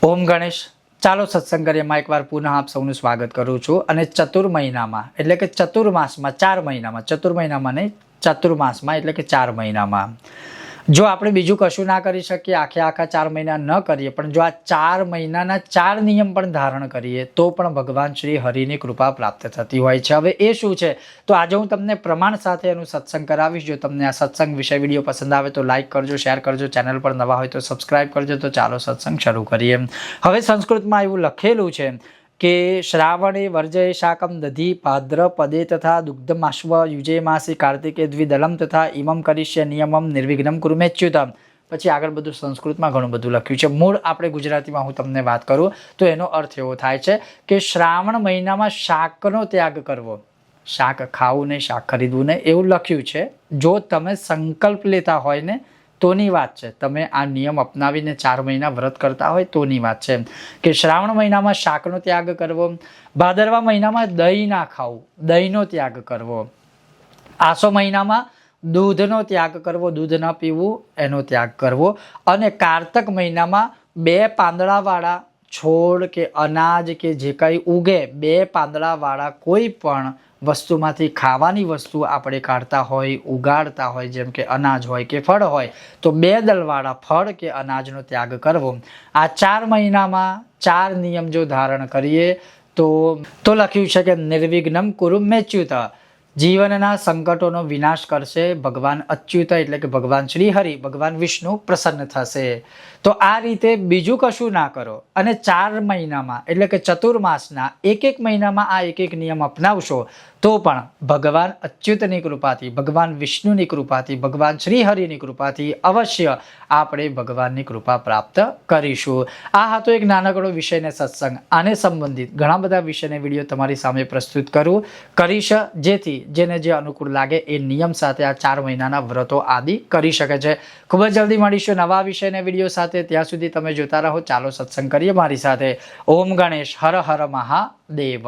ઓમ ગણેશ ચાલો સત્સંગ કરીએમાં એકવાર પુનઃ આપ સૌનું સ્વાગત કરું છું। અને ચતુર મહિનામાં એટલે કે ચતુર્માસમાં 4 મહિનામાં ચતુર મહિનામાં નહીં ચતુર્માસમાં એટલે કે 4 મહિનામાં જો આપણે બીજું કશું ના કરી શકીએ આખા 4 મહિના ન કરીએ પણ જો આ 4 મહિનાના 4 નિયમ પણ ધારણ કરીએ તો પણ ભગવાન શ્રી હરિની કૃપા પ્રાપ્ત થતી હોય છે। હવે એ શું છે તો આજે હું તમને પ્રમાણ સાથે એનું સત્સંગ કરાવીશ। જો તમને આ સત્સંગ વિષય વિડીયો પસંદ આવે તો લાઇક કરજો, શેર કરજો, ચેનલ પર નવા હોય તો સબસ્ક્રાઇબ કરજો। તો ચાલો સત્સંગ શરૂ કરીએ। હવે સંસ્કૃતમાં એવું લખેલું છે કે શ્રાવણે વર્જય શાકમ દધી ભાદ્રપદે તથા દુગ્ધમાશ્વ યુજે માસી કાર્તિકે દ્વિદલમ તથા ઇમમ કરીશ્ય નિયમમ નિર્વિઘ્નમ કુરુમેચ્યુતમ। પછી આગળ બધું સંસ્કૃતમાં ઘણું બધું લખ્યું છે। મૂળ આપણે ગુજરાતીમાં હું તમને વાત કરું તો એનો અર્થ એવો થાય છે કે શ્રાવણ મહિનામાં શાકનો ત્યાગ કરવો, શાક ખાવું નહીં, શાક ખરીદવું નહીં એવું લખ્યું છે। જો તમે સંકલ્પ લેતા હોય ને તોની વાત છે, તમે આ નિયમ અપનાવીને 4 મહિના વ્રત કરતા હોય તોની વાત છે કે શ્રાવણ મહિનામાં શાકનો ત્યાગ કરવો, ભાદરવા મહિનામાં દહીં ના ખાવું, દહીંનો ત્યાગ કરવો, આસો મહિનામાં દૂધનો ત્યાગ કરવો, દૂધ ન પીવું એનો ત્યાગ કરવો, અને કારતક મહિનામાં 2 પાંદડાવાળા છોડ કે અનાજ કે જે કંઈ ઉગે 2 પાંદડાવાળા કોઈ પણ વસ્તુમાંથી ખાવાની વસ્તુ આપણે કાઢતા હોય ઉગાડતા હોય જેમ કે અનાજ હોય કે ફળ હોય તો 2 દળવાળા ફળ કે અનાજનો ત્યાગ કરવો। આ 4 મહિનામાં 4 નિયમ જો ધારણ કરીએ તો લખ્યું છે કે નિર્વિઘ્નમ કુરુમેચ્યુત, જીવનના સંકટોનો વિનાશ કરશે ભગવાન અચ્યુત એટલે કે ભગવાન શ્રી હરિ, ભગવાન વિષ્ણુ પ્રસન્ન થશે। તો આ રીતે બીજું કશું ના કરો અને 4 મહિનામાં એટલે કે ચતુર્માસના એક મહિનામાં આ એક નિયમ અપનાવશો તો પણ ભગવાન અચ્યુતની કૃપાથી, ભગવાન વિષ્ણુની કૃપાથી, ભગવાન શ્રી હરિની કૃપાથી અવશ્ય આપણે ભગવાનની કૃપા પ્રાપ્ત કરીશું। આ હતો એક નાનકડો વિષયને સત્સંગ। આને સંબંધિત ઘણા બધા વિષયને વિડીયો તમારી સામે પ્રસ્તુત કરીશ જેથી જેને જે અનુકૂળ લાગે એ નિયમ સાથે આ 4 મહિનાના વ્રતો આદિ કરી શકે છે। ખૂબ જ જલ્દી મળીશું નવા વિષયને વિડીયો સાથે। ત્યાં સુધી તમે જોતા રહો ચાલો સત્સંગ કરીએ મારી સાથે। ઓમ ગણેશ, હર હર મહાદેવ।